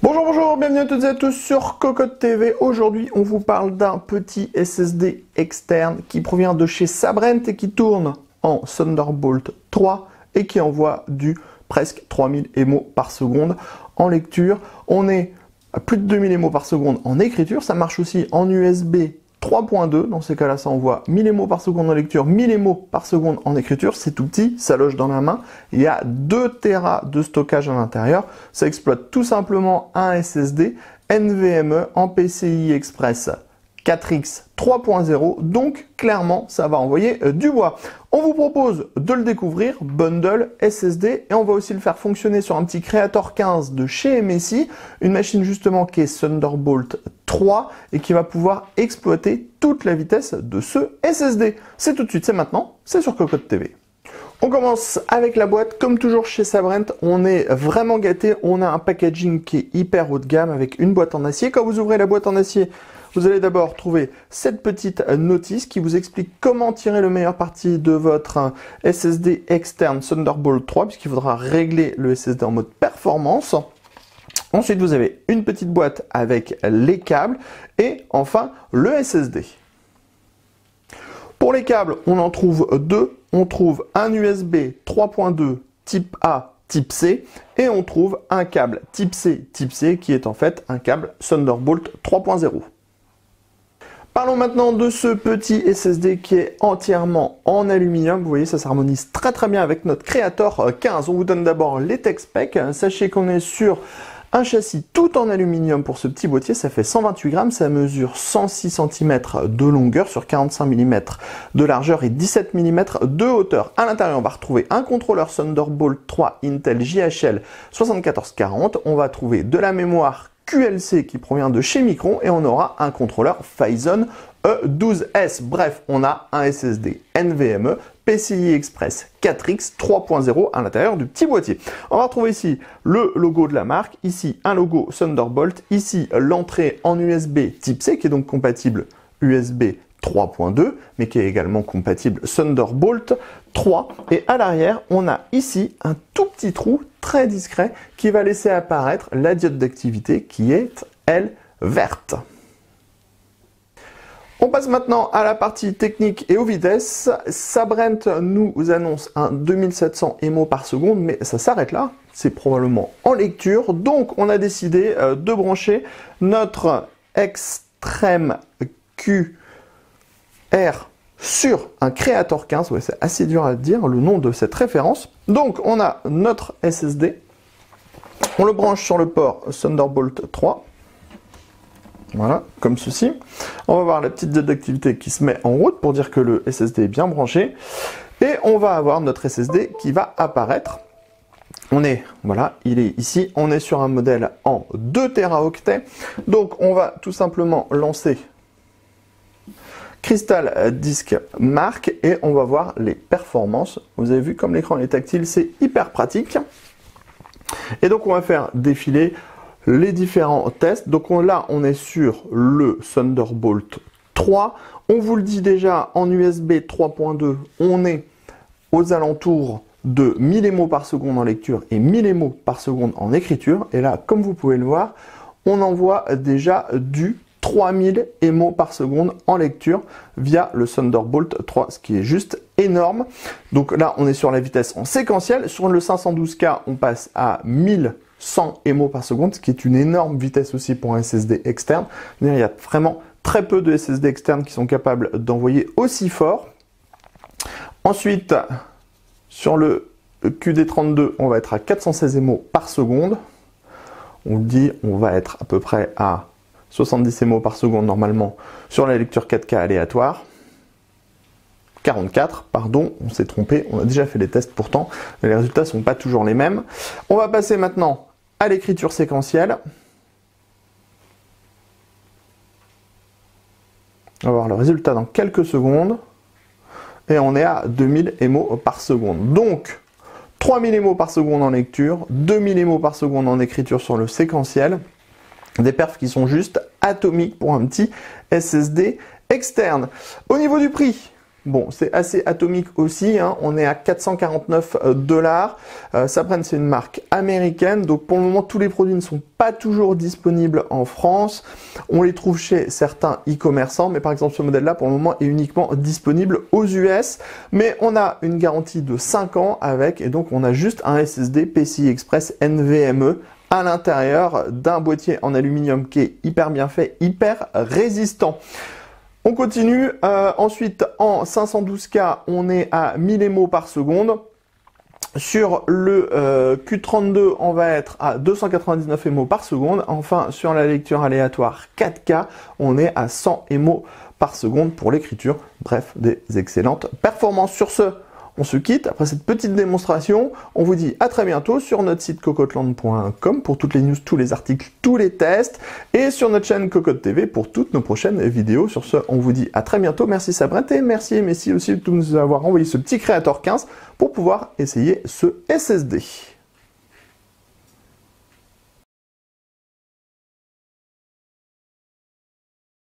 Bonjour, bonjour, bienvenue à toutes et à tous sur Cocotte TV. Aujourd'hui, on vous parle d'un petit SSD externe qui provient de chez Sabrent et qui tourne en Thunderbolt 3 et qui envoie du presque 3000 émos par seconde en lecture. On est à plus de 2000 émos par seconde en écriture. Ça marche aussi en USB 3.2, dans ces cas-là, ça envoie 1000 émos par seconde en lecture, 1000 émos par seconde en écriture. C'est tout petit, ça loge dans la main. Il y a 2 Tera de stockage à l'intérieur. Ça exploite tout simplement un SSD NVMe en PCI Express 4X 3.0. Donc, clairement, ça va envoyer du bois. On vous propose de le découvrir, bundle SSD, et on va aussi le faire fonctionner sur un petit Creator 15 de chez MSI, une machine justement qui est Thunderbolt 3 et qui va pouvoir exploiter toute la vitesse de ce SSD. C'est tout de suite, c'est maintenant, c'est sur Cocotte TV. On commence avec la boîte, comme toujours chez Sabrent, on est vraiment gâté, on a un packaging qui est hyper haut de gamme avec une boîte en acier. Quand vous ouvrez la boîte en acier, vous allez d'abord trouver cette petite notice qui vous explique comment tirer le meilleur parti de votre SSD externe Thunderbolt 3, puisqu'il faudra régler le SSD en mode performance. Ensuite, vous avez une petite boîte avec les câbles et enfin le SSD. Pour les câbles, on en trouve deux. On trouve un USB 3.2 type A, type C et on trouve un câble type C qui est en fait un câble Thunderbolt 3.0. Parlons maintenant de ce petit SSD qui est entièrement en aluminium. Vous voyez, ça s'harmonise très bien avec notre Creator 15. On vous donne d'abord les tech specs. Sachez qu'on est sur un châssis tout en aluminium pour ce petit boîtier. Ça fait 128 grammes, ça mesure 106 cm de longueur sur 45 mm de largeur et 17 mm de hauteur. À l'intérieur, on va retrouver un contrôleur Thunderbolt 3 Intel JHL 7440. On va trouver de la mémoire QLC qui provient de chez Micron et on aura un contrôleur Phison E12S. Bref, on a un SSD NVMe PCI Express 4X 3.0 à l'intérieur du petit boîtier. On va retrouver ici le logo de la marque, ici un logo Thunderbolt, ici l'entrée en USB type C qui est donc compatible USB 3.2 mais qui est également compatible Thunderbolt 3 et à l'arrière on a ici un tout petit trou très discret qui va laisser apparaître la diode d'activité qui est elle verte. On passe maintenant à la partie technique et aux vitesses. Sabrent nous annonce un 2700 émos par seconde, mais ça s'arrête là. C'est probablement en lecture. Donc, on a décidé de brancher notre Extreme QR sur un Creator 15. Ouais, c'est assez dur à dire, le nom de cette référence. Donc, on a notre SSD. On le branche sur le port Thunderbolt 3. Voilà, comme ceci. On va voir la petite diode d'activité qui se met en route pour dire que le SSD est bien branché. Et on va avoir notre SSD qui va apparaître. Voilà, il est ici. On est sur un modèle en 2 Teraoctets. Donc, on va tout simplement lancer Crystal Disk Mark et on va voir les performances. Vous avez vu comme l'écran est tactile, c'est hyper pratique. Et donc, on va faire défiler les différents tests. Donc là, on est sur le Thunderbolt 3. On vous le dit déjà, en USB 3.2, on est aux alentours de 1000 émos par seconde en lecture et 1000 émos par seconde en écriture. Et là, comme vous pouvez le voir, on envoie déjà du 3000 émos par seconde en lecture via le Thunderbolt 3, ce qui est juste énorme. Donc là, on est sur la vitesse en séquentiel. Sur le 512K, on passe à 1100 émos par seconde, ce qui est une énorme vitesse aussi pour un SSD externe. Il y a vraiment très peu de SSD externes qui sont capables d'envoyer aussi fort. Ensuite, sur le QD32, on va être à 416 émos par seconde. On le dit, on va être à peu près à 70 émos par seconde normalement sur la lecture 4K aléatoire. 44, pardon, on s'est trompé, on a déjà fait les tests pourtant, mais les résultats ne sont pas toujours les mêmes. On va passer maintenant à l'écriture séquentielle. On va voir le résultat dans quelques secondes. Et on est à 2000 émos par seconde. Donc, 3000 émos par seconde en lecture, 2000 émos par seconde en écriture sur le séquentiel. Des perfs qui sont juste atomiques pour un petit SSD externe. Au niveau du prix, Bon, c'est assez atomique aussi, hein. On est à 449 $. Sabren, c'est une marque américaine, donc pour le moment, tous les produits ne sont pas toujours disponibles en France. On les trouve chez certains e-commerçants, mais par exemple, ce modèle-là, pour le moment, est uniquement disponible aux US. Mais on a une garantie de 5 ans avec, et donc on a juste un SSD PCI Express NVMe à l'intérieur d'un boîtier en aluminium qui est hyper bien fait, hyper résistant. On continue, ensuite en 512K, on est à 1000 MO par seconde. Sur le Q32, on va être à 299 MO par seconde. Enfin, sur la lecture aléatoire 4K, on est à 100 MO par seconde pour l'écriture. Bref, des excellentes performances. Sur ce, on se quitte après cette petite démonstration. On vous dit à très bientôt sur notre site cocoteland.com pour toutes les news, tous les articles, tous les tests, et sur notre chaîne Cocotte TV pour toutes nos prochaines vidéos. Sur ce, on vous dit à très bientôt. Merci Sabren et merci Messi aussi de nous avoir envoyé ce petit Creator 15 pour pouvoir essayer ce SSD.